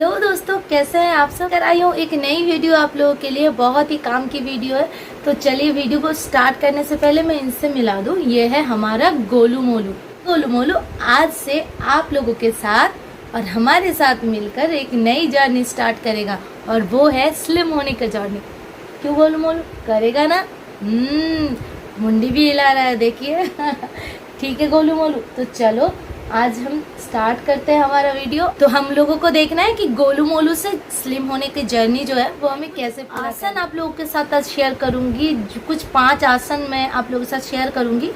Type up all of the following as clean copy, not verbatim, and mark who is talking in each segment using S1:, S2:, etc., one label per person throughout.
S1: Hello दोस्तों, कैसे हैं आप सब। आई हूँ एक नई वीडियो आप लोगों के लिए। बहुत ही काम की वीडियो है। तो चलिए वीडियो को स्टार्ट करने से पहले मैं इनसे मिला दूँ। ये है हमारा गोलू मोलू। गोलू मोलू आज से आप लोगों के साथ और हमारे साथ मिलकर एक नई जर्नी स्टार्ट करेगा, और वो है स्लिम होने का जर्नी। क्यों गोलू मोलू करेगा ना? मुंडी भी हिला रहा है, देखिए। ठीक है गोलू मोलू, तो चलो आज हम स्टार्ट करते हैं हमारा वीडियो। तो हम लोगों को देखना है कि गोलू मोलू से स्लिम होने की जर्नी जो है वो हमें कैसे आसन आप लोगों के साथ आज शेयर करूंगी। कुछ 5 आसन मैं आप लोगों के साथ शेयर करूंगी।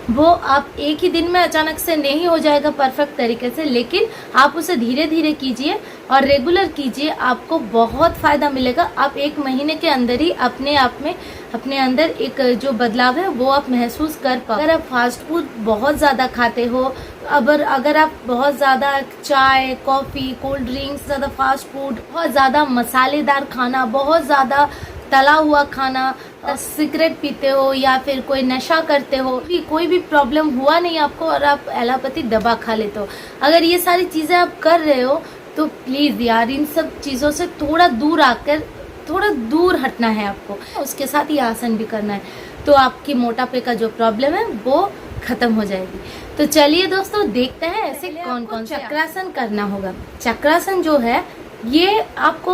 S1: वो आप एक ही दिन में अचानक से नहीं हो जाएगा परफेक्ट तरीके से, लेकिन आप उसे धीरे धीरे कीजिए और रेगुलर कीजिए। आपको बहुत फायदा मिलेगा। आप 1 महीने के अंदर ही अपने आप में अपने अंदर एक जो बदलाव है वो आप महसूस कर पाओ। अगर आप फास्ट फूड बहुत ज़्यादा खाते हो, अगर आप बहुत ज़्यादा चाय, कॉफ़ी, कोल्ड ड्रिंक्स, ज़्यादा फास्ट फूड, बहुत ज़्यादा मसालेदार खाना, बहुत ज़्यादा तला हुआ खाना, सिगरेट पीते हो या फिर कोई नशा करते हो, कोई भी प्रॉब्लम हुआ नहीं आपको और आप एलोपैथी दवा खा लेते हो, अगर ये सारी चीज़ें आप कर रहे हो तो प्लीज़ यार इन सब चीज़ों से थोड़ा दूर आकर थोड़ा दूर हटना है आपको। उसके साथ ये आसन भी करना है, तो आपकी मोटापे का जो प्रॉब्लम है वो खत्म हो जाएगी। तो चलिए दोस्तों देखते हैं ऐसे कौन कौन चक्रासन करना होगा। चक्रासन जो है ये आपको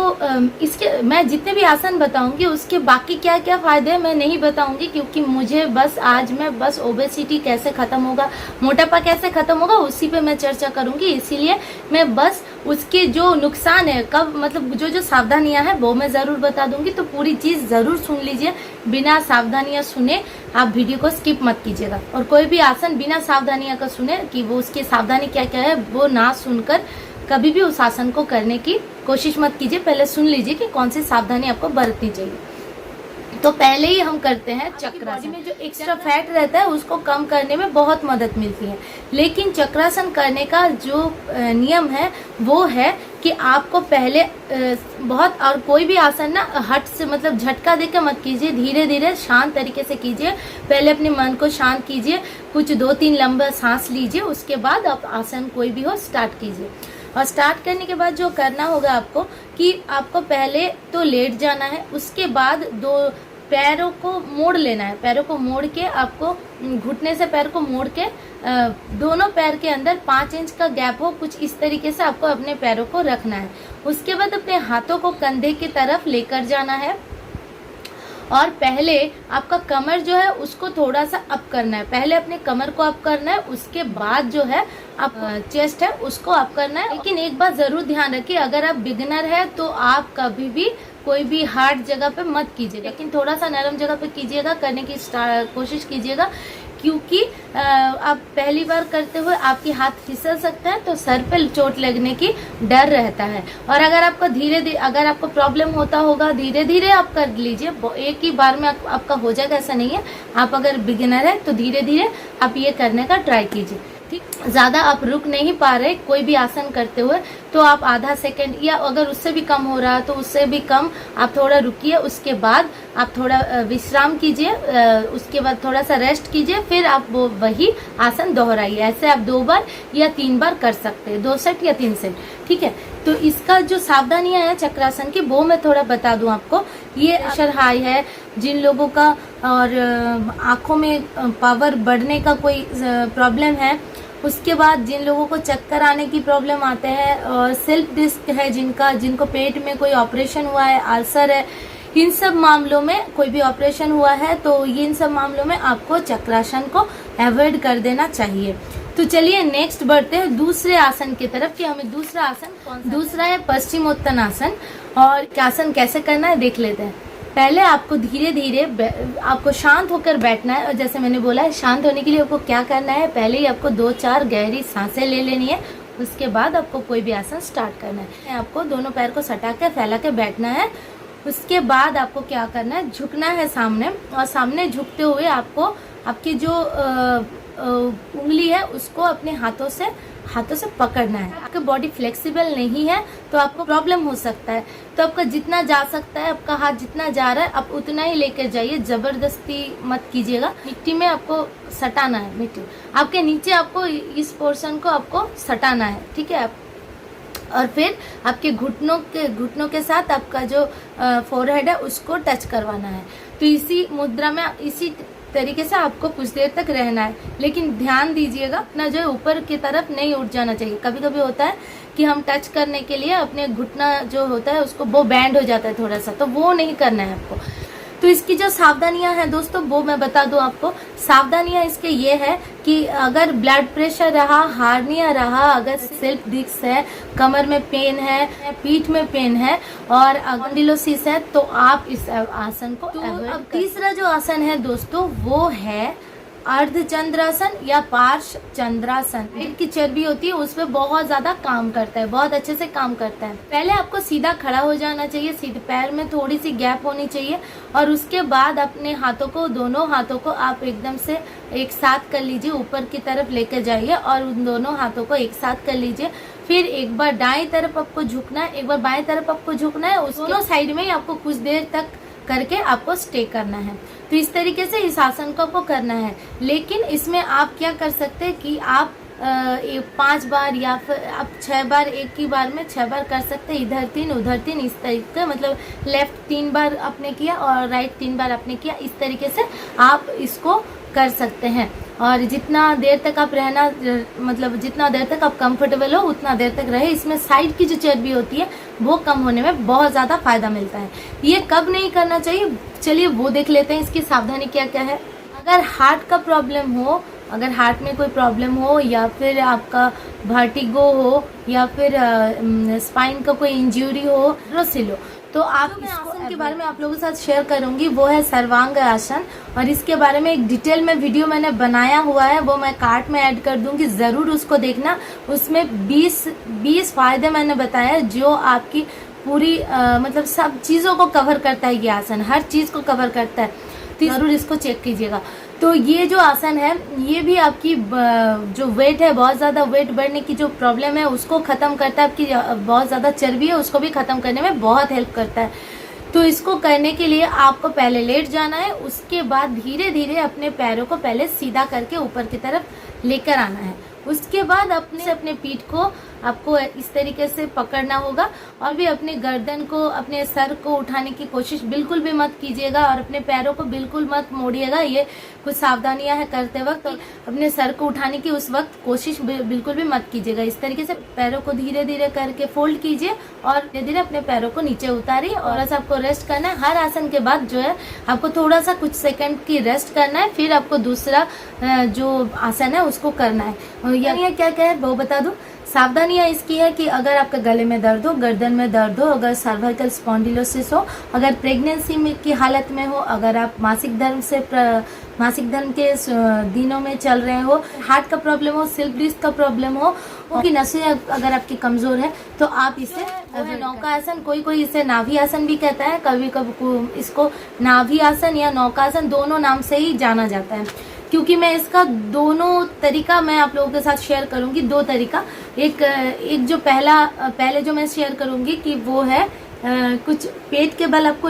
S1: इसके मैं जितने भी आसन बताऊंगी उसके बाकी क्या क्या फायदे हैं मैं नहीं बताऊंगी, क्योंकि मुझे आज मैं बस ओबेसिटी कैसे खत्म होगा, मोटापा कैसे खत्म होगा उसी पे मैं चर्चा करूंगी। इसीलिए मैं बस उसके जो नुकसान है, कब मतलब जो सावधानियां हैं वो मैं जरूर बता दूंगी। तो पूरी चीज जरूर सुन लीजिए, बिना सावधानियां सुने आप वीडियो को स्किप मत कीजिएगा। और कोई भी आसन बिना सावधानियां का सुने कि वो उसकी सावधानी क्या क्या है वो ना सुनकर कभी भी उस आसन को करने की कोशिश मत कीजिए। पहले सुन लीजिए कि कौन सी सावधानी आपको बरतनी चाहिए। तो पहले ही हम करते हैं चक्रासन। में जो एक्स्ट्रा फैट रहता है उसको कम करने में बहुत मदद मिलती है, लेकिन चक्रासन करने का जो नियम है वो है कि आपको पहले बहुत, और कोई भी आसन ना हट से मतलब झटका देकर मत कीजिए, धीरे धीरे शांत तरीके से कीजिए। पहले अपने मन को शांत कीजिए, कुछ 2-3 लंबा सांस लीजिए, उसके बाद आप आसन कोई भी हो स्टार्ट कीजिए। और स्टार्ट करने के बाद जो करना होगा आपको कि आपको पहले तो लेट जाना है, उसके बाद 2 पैरों को मोड़ लेना है। पैरों को मोड़ के आपको घुटने से पैर को मोड़ के दोनों पैर के अंदर 5 इंच का गैप हो, कुछ इस तरीके से आपको अपने पैरों को रखना है। उसके बाद अपने हाथों को कंधे की तरफ लेकर जाना है और पहले आपका कमर जो है उसको थोड़ा सा अप करना है। पहले अपने कमर को अप करना है, उसके बाद जो है आप चेस्ट है उसको अप करना है। लेकिन एक बात जरूर ध्यान रखिए, अगर आप बिगिनर है तो आप कभी भी कोई भी हार्ड जगह पे मत कीजिएगा, लेकिन थोड़ा सा नरम जगह पे कीजिएगा, करने की कोशिश कीजिएगा, क्योंकि आप पहली बार करते हुए आपकी हाथ फिसल सकता है तो सर पे चोट लगने की डर रहता है। और अगर आपको अगर आपको प्रॉब्लम होता होगा धीरे धीरे आप कर लीजिए, एक ही बार में आपका हो जाएगा ऐसा नहीं है। आप अगर बिगिनर है तो धीरे धीरे आप ये करने का ट्राई कीजिए। ठीक, ज्यादा आप रुक नहीं पा रहे कोई भी आसन करते हुए तो आप आधा सेकंड या अगर उससे भी कम हो रहा है तो उससे भी कम आप थोड़ा रुकिए, उसके बाद आप थोड़ा विश्राम कीजिए, उसके बाद थोड़ा सा रेस्ट कीजिए, फिर आप वो वही आसन दोहराइए। ऐसे आप 2 बार या 3 बार कर सकते हैं, 2 सेट या 3 सेट। ठीक है, तो इसका जो सावधानियां है चक्रासन की वो मैं थोड़ा बता दूं आपको। ये प्रेशर हाई है जिन लोगों का और आंखों में पावर बढ़ने का कोई प्रॉब्लम है, उसके बाद जिन लोगों को चक्कर आने की प्रॉब्लम आते हैं और सेल्फ डिस्क है जिनको पेट में कोई ऑपरेशन हुआ है, अल्सर है, इन सब मामलों में कोई भी ऑपरेशन हुआ है तो ये इन सब मामलों में आपको चक्रासन को अवॉइड कर देना चाहिए। तो चलिए नेक्स्ट बढ़ते हैं दूसरे आसन की तरफ कि हमें दूसरा आसन दूसरा है पश्चिमोत्तान आसन। और आसन कैसे करना है देख लेते हैं। पहले आपको धीरे धीरे आपको शांत होकर बैठना है, और जैसे मैंने बोला है शांत होने के लिए आपको क्या करना है, पहले ही आपको 2-4 गहरी सांसें ले लेनी है, उसके बाद आपको कोई भी आसन स्टार्ट करना है। आपको दोनों पैर को सटा के फैला के बैठना है। उसके बाद आपको क्या करना है, झुकना है सामने, और सामने झुकते हुए आपको आपकी जो उंगली है उसको अपने हाथों से पकड़ना है। आपकी बॉडी फ्लेक्सिबल नहीं है तो आपको प्रॉब्लम हो सकता है, तो आपका जितना जा सकता है, आपका हाथ जितना जा रहा है आप उतना ही लेकर जाइए, जबरदस्ती मत कीजिएगा। मिट्टी में आपको सटाना है, मिट्टी आपके नीचे आपको इस पोर्शन को आपको सटाना है। ठीक है, और फिर आपके घुटनों के साथ आपका जो फोरहेड है उसको टच करवाना है। तो इसी मुद्रा में इसी तरीके से आपको कुछ देर तक रहना है, लेकिन ध्यान दीजिएगा अपना जो है ऊपर की तरफ नहीं उठ जाना चाहिए। कभी कभी होता है कि हम टच करने के लिए अपने घुटना जो होता है उसको वो बैंड हो जाता है थोड़ा सा, तो वो नहीं करना है आपको। तो इसकी जो सावधानियां हैं दोस्तों वो मैं बता दूं आपको। सावधानियां इसके ये है कि अगर ब्लड प्रेशर रहा, हार्निया रहा, अगर सेल्फ डिस्क है, कमर में पेन है, पीठ में पेन है और स्पॉन्डिलोसिस है, तो आप इस आसन को अब तीसरा जो आसन है दोस्तों वो है अर्ध चंद्रासन या पार्श्व चंद्रासन। पेट की चर्बी होती है उस पर बहुत ज्यादा काम करता है, बहुत अच्छे से काम करता है। पहले आपको सीधा खड़ा हो जाना चाहिए, सीधे पैर में थोड़ी सी गैप होनी चाहिए और उसके बाद अपने हाथों को, दोनों हाथों को आप एकदम से एक साथ कर लीजिए, ऊपर की तरफ लेकर जाइए और उन दोनों हाथों को एक साथ कर लीजिए। फिर एक बार दाएं तरफ आपको झुकना है, एक बार बाएं तरफ आपको झुकना है। उस दोनों साइड में ही आपको कुछ देर तक करके आपको स्टे करना है। तो इस तरीके से इस आसन को आपको करना है। लेकिन इसमें आप क्या कर सकते हैं कि आप 5 बार या फिर आप 6 बार, एक ही बार में 6 बार कर सकते हैं। इधर 3 उधर 3 इस तरीके, मतलब लेफ्ट 3 बार आपने किया और राइट 3 बार आपने किया। इस तरीके से आप इसको कर सकते हैं और जितना देर तक आप रहना, मतलब जितना देर तक आप कंफर्टेबल हो उतना देर तक रहे। इसमें साइड की जो चर्बी होती है वो कम होने में बहुत ज़्यादा फायदा मिलता है। ये कब नहीं करना चाहिए, चलिए वो देख लेते हैं। इसकी सावधानी क्या क्या है। अगर हार्ट का प्रॉब्लम हो, अगर हार्ट में कोई प्रॉब्लम हो या फिर आपका वर्टिगो हो या फिर स्पाइन का कोई इंजरी हो, सिलो, तो आप इस आसन के बारे में आप लोगों के साथ शेयर करूंगी। वो है सर्वांग आसन और इसके बारे में एक डिटेल में वीडियो मैंने बनाया हुआ है, वो मैं कार्ट में ऐड कर दूंगी, ज़रूर उसको देखना। उसमें 20 फायदे मैंने बताया जो आपकी पूरी मतलब सब चीज़ों को कवर करता है। ये आसन हर चीज़ को कवर करता है, तो ज़रूर इसको चेक कीजिएगा। तो ये जो आसन है ये भी आपकी जो वेट है, बहुत ज़्यादा वेट बढ़ने की जो प्रॉब्लम है उसको ख़त्म करता है। आपकी बहुत ज़्यादा चर्बी है उसको भी ख़त्म करने में बहुत हेल्प करता है। तो इसको करने के लिए आपको पहले लेट जाना है, उसके बाद धीरे धीरे अपने पैरों को पहले सीधा करके ऊपर की तरफ लेकर आना है। उसके बाद अपने पीठ को आपको इस तरीके से पकड़ना होगा और भी अपने गर्दन को, अपने सर को उठाने की कोशिश बिल्कुल भी मत कीजिएगा और अपने पैरों को बिल्कुल मत मोड़िएगा। ये कुछ सावधानियां हैं करते वक्त। तो अपने सर को उठाने की उस वक्त कोशिश बिल्कुल भी मत कीजिएगा। इस तरीके से पैरों को धीरे धीरे करके फोल्ड कीजिए और धीरे धीरे अपने पैरों को नीचे उतारिए और ऐसा आपको रेस्ट करना है। हर आसन के बाद जो है आपको थोड़ा सा कुछ सेकंड की रेस्ट करना है, फिर आपको दूसरा जो आसन है उसको करना है। यानी क्या क्या है वो बता दूं। सावधानियां इसकी है कि अगर आपके गले में दर्द हो, गर्दन में दर्द हो, अगर सर्वाइकल स्पॉन्डिलोसिस हो, अगर प्रेगनेंसी में की हालत में हो, अगर आप मासिक धर्म के दिनों में चल रहे हो, हार्ट का प्रॉब्लम हो, स्लिप डिस्क का प्रॉब्लम हो, कि नसें अगर आपकी कमजोर है, तो आप इसे नौका आसन, कोई इसे नाभि आसन भी कहता है, कभी कभी इसको नाभि आसन या नौका आसन दोनों नाम से ही जाना जाता है। क्योंकि मैं इसका दोनों तरीका मैं आप लोगों के साथ शेयर करूंगी, 2 तरीका। एक जो पहले जो मैं शेयर करूंगी कि वो है कुछ पेट के बल आपको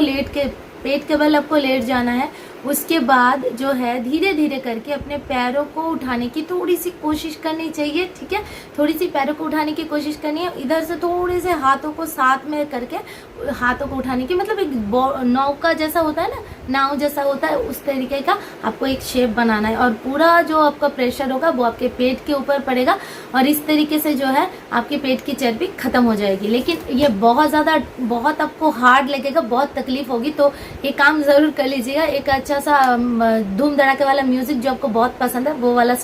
S1: लेट जाना है। उसके बाद जो है धीरे धीरे करके अपने पैरों को उठाने की थोड़ी सी कोशिश करनी चाहिए, ठीक है। थोड़ी सी पैरों को उठाने की कोशिश करनी है। इधर से थोड़े से हाथों को साथ में करके हाथों को उठाने की, मतलब एक नौका जैसा होता है ना, नाव जैसा होता है, उस तरीके का आपको एक शेप बनाना है और पूरा जो आपका प्रेशर होगा वो आपके पेट के ऊपर पड़ेगा और इस तरीके से जो है आपके पेट की चर्बी खत्म हो जाएगी। लेकिन ये बहुत आपको हार्ड लगेगा, बहुत तकलीफ होगी, तो ये काम जरूर कर लीजिएगा। एक अच्छा सा धूम धड़ाके वाला म्यूजिक जो आपको बहुत पसंद है वो वाला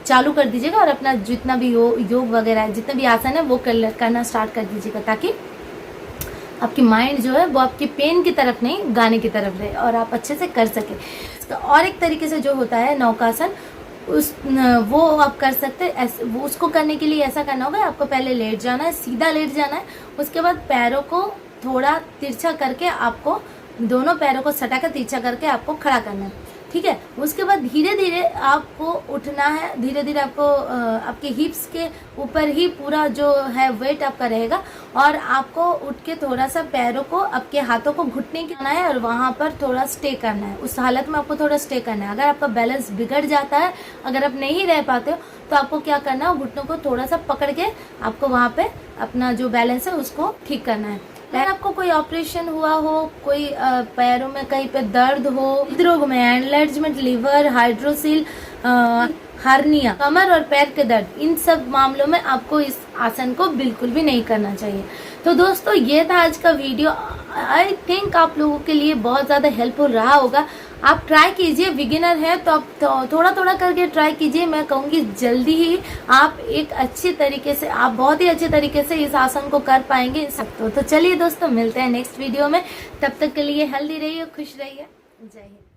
S1: चालू कर दीजिएगा और अपना जितना भी योग वगैरह जितने भी आसन है वो करना स्टार्ट कर दीजिएगा, ताकि आपकी माइंड जो है वो आपकी पेन की तरफ नहीं, गाने की तरफ रहे और आप अच्छे से कर सके। और एक तरीके से जो होता है नौकासन, वो आप कर सकते हैं। वो उसको करने के लिए ऐसा करना होगा, आपको पहले लेट जाना है, सीधा लेट जाना है। उसके बाद पैरों को थोड़ा तिरछा करके, आपको दोनों पैरों को सटाकर तिरछा करके आपको खड़ा करना है। ठीक है। उसके बाद धीरे धीरे आपको उठना है, धीरे धीरे आपको आपके हिप्स के ऊपर ही पूरा जो है वेट आपका रहेगा और आपको उठ के थोड़ा सा पैरों को, आपके हाथों को घुटने के है और वहां पर थोड़ा स्टे करना है। उस हालत में आपको थोड़ा स्टे करना है। अगर आपका बैलेंस बिगड़ जाता है, अगर आप नहीं रह पाते हो, तो आपको क्या करना है, घुटनों को थोड़ा सा पकड़ के आपको वहां पे अपना जो बैलेंस है उसको ठीक करना है। अगर आपको कोई ऑपरेशन हुआ हो, कोई पैरों में कहीं पे दर्द हो, हृदरोग में एनलार्जमेंट, लिवर, हाइड्रोसिल, हार्निया, कमर और पैर के दर्द, इन सब मामलों में आपको इस आसन को बिल्कुल भी नहीं करना चाहिए। तो दोस्तों ये था आज का वीडियो। आई थिंक आप लोगों के लिए बहुत ज्यादा हेल्पफुल रहा होगा। आप ट्राई कीजिए, बिगिनर है तो आप थोड़ा थोड़ा करके ट्राई कीजिए। मैं कहूँगी जल्दी ही आप एक अच्छे तरीके से, आप बहुत ही अच्छे तरीके से इस आसन को कर पाएंगे सकते हो। तो चलिए दोस्तों, मिलते हैं नेक्स्ट वीडियो में। तब तक के लिए हेल्दी रहिए, खुश रहिए। जय हिंद।